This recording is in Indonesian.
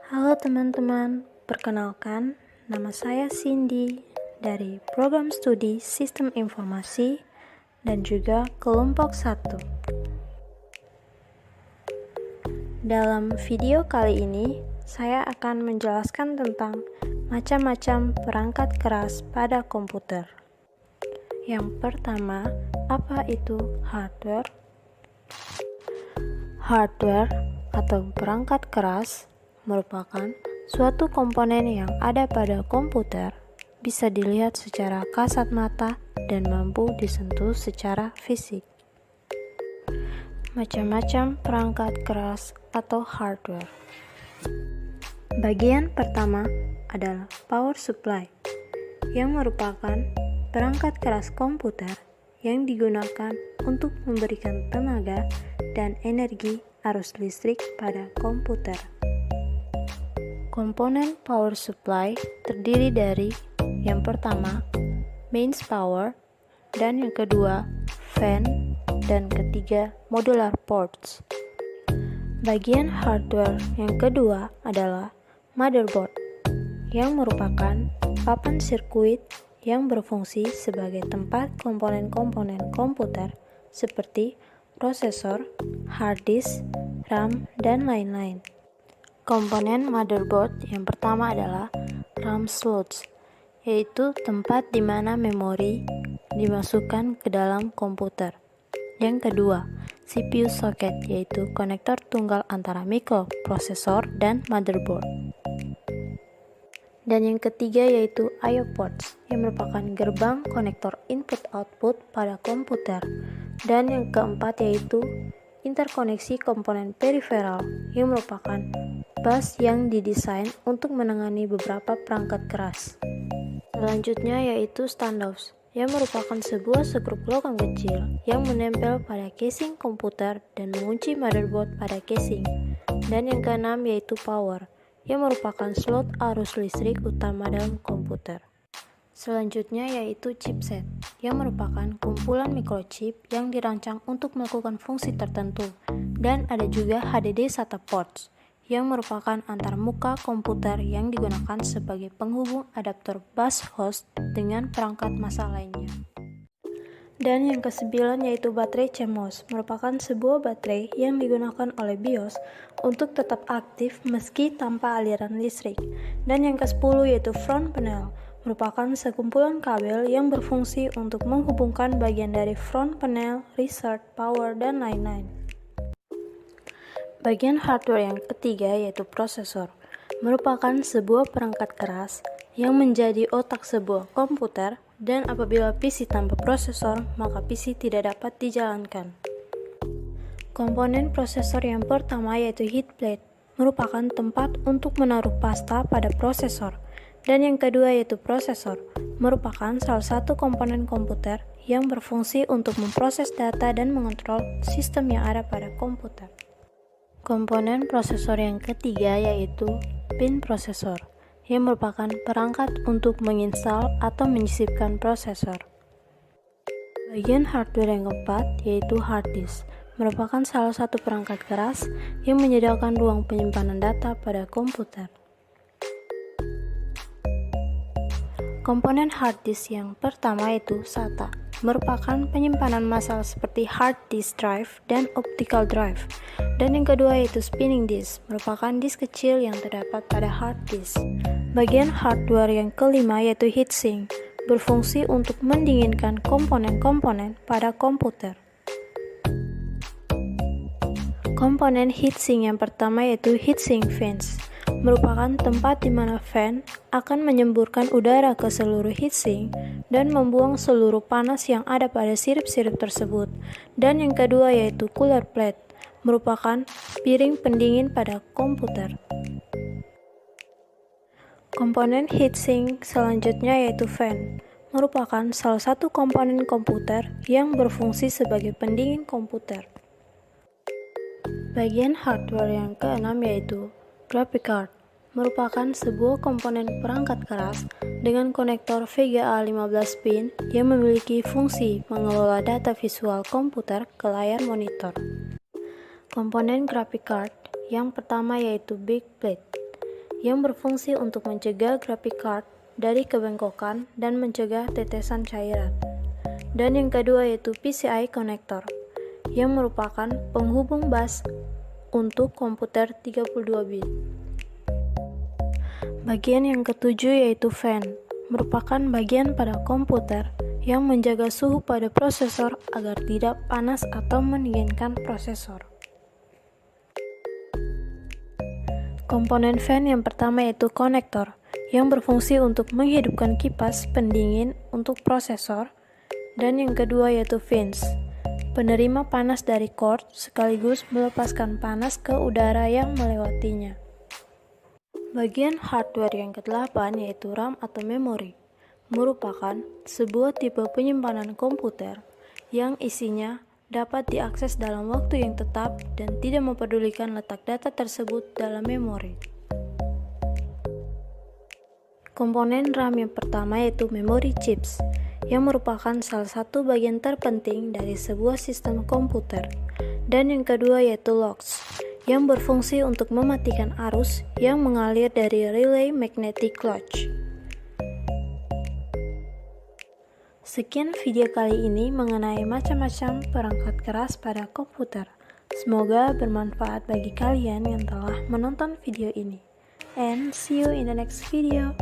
Halo teman-teman, perkenalkan nama saya Cindy dari Program Studi Sistem Informasi dan juga kelompok 1. Dalam video kali ini, saya akan menjelaskan tentang macam-macam perangkat keras pada komputer. Yang pertama, apa itu hardware? Hardware atau perangkat keras merupakan suatu komponen yang ada pada komputer, bisa dilihat secara kasat mata dan mampu disentuh secara fisik. Macam-macam perangkat keras atau hardware. Bagian pertama adalah power supply, yang merupakan perangkat keras komputer yang digunakan untuk memberikan tenaga dan energi arus listrik pada komputer. Komponen power supply terdiri dari yang pertama, mains power, dan yang kedua, fan, dan ketiga, modular ports. Bagian hardware yang kedua adalah motherboard, yang merupakan papan sirkuit yang berfungsi sebagai tempat komponen-komponen komputer seperti prosesor, hard disk, RAM, dan lain-lain. Komponen motherboard yang pertama adalah RAM slots, yaitu tempat di mana memori dimasukkan ke dalam komputer. Yang kedua, CPU socket, yaitu konektor tunggal antara mikroprosesor dan motherboard. Dan yang ketiga yaitu I/O ports, yang merupakan gerbang konektor input-output pada komputer. Dan yang keempat yaitu interkoneksi komponen peripheral, yang merupakan bus yang didesain untuk menangani beberapa perangkat keras. Selanjutnya yaitu standoffs, yang merupakan sebuah segrup logam kecil yang menempel pada casing komputer dan mengunci motherboard pada casing. Dan yang keenam yaitu power, yang merupakan slot arus listrik utama dalam komputer. Selanjutnya yaitu chipset, yang merupakan kumpulan microchip yang dirancang untuk melakukan fungsi tertentu. Dan ada juga HDD SATA ports, yang merupakan antarmuka komputer yang digunakan sebagai penghubung adaptor bus host dengan perangkat massa lainnya. Dan yang kesembilan yaitu baterai CMOS, merupakan sebuah baterai yang digunakan oleh BIOS untuk tetap aktif meski tanpa aliran listrik. Dan yang ke-10 yaitu front panel, merupakan sekumpulan kabel yang berfungsi untuk menghubungkan bagian dari front panel, reset, power, dan lain-lain. Bagian hardware yang ketiga yaitu prosesor, merupakan sebuah perangkat keras yang menjadi otak sebuah komputer, dan apabila PC tanpa prosesor, maka PC tidak dapat dijalankan. Komponen prosesor yang pertama yaitu heat plate, merupakan tempat untuk menaruh pasta pada prosesor. Dan yang kedua yaitu prosesor, merupakan salah satu komponen komputer yang berfungsi untuk memproses data dan mengontrol sistem yang ada pada komputer. Komponen prosesor yang ketiga yaitu pin prosesor, yang merupakan perangkat untuk menginstal atau menyisipkan prosesor. Bagian hardware yang keempat yaitu hard disk, merupakan salah satu perangkat keras yang menyediakan ruang penyimpanan data pada komputer. Komponen hard disk yang pertama yaitu SATA, merupakan penyimpanan massal seperti hard disk drive dan optical drive. Dan yang kedua yaitu spinning disk, merupakan disk kecil yang terdapat pada hard disk. Bagian hardware yang kelima yaitu heatsink, berfungsi untuk mendinginkan komponen-komponen pada komputer. Komponen heatsink yang pertama yaitu heatsink fans, merupakan tempat di mana fan akan menyemburkan udara ke seluruh heatsink dan membuang seluruh panas yang ada pada sirip-sirip tersebut. Dan yang kedua yaitu cooler plate, merupakan piring pendingin pada komputer. Komponen heatsink selanjutnya yaitu fan, merupakan salah satu komponen komputer yang berfungsi sebagai pendingin komputer. Bagian hardware yang keenam yaitu graphic card, merupakan sebuah komponen perangkat keras dengan konektor VGA 15 pin yang memiliki fungsi mengelola data visual komputer ke layar monitor. Komponen graphic card yang pertama yaitu backplate, yang berfungsi untuk mencegah graphic card dari kebengkokan dan mencegah tetesan cairan. Dan yang kedua yaitu PCI connector, yang merupakan penghubung bus untuk komputer 32 bit. Bagian yang ketujuh yaitu fan, merupakan bagian pada komputer yang menjaga suhu pada prosesor agar tidak panas atau mendinginkan prosesor. Komponen fan yang pertama yaitu konektor, yang berfungsi untuk menghidupkan kipas pendingin untuk prosesor, dan yang kedua yaitu fins, penerima panas dari cord sekaligus melepaskan panas ke udara yang melewatinya. Bagian hardware yang ke-8 yaitu RAM atau memori, merupakan sebuah tipe penyimpanan komputer yang isinya dapat diakses dalam waktu yang tetap dan tidak mempedulikan letak data tersebut dalam memori. Komponen RAM yang pertama yaitu memory chips, yang merupakan salah satu bagian terpenting dari sebuah sistem komputer, dan yang kedua yaitu locks, yang berfungsi untuk mematikan arus yang mengalir dari relay magnetic clutch. Sekian video kali ini mengenai macam-macam perangkat keras pada komputer. Semoga bermanfaat bagi kalian yang telah menonton video ini. And see you in the next video.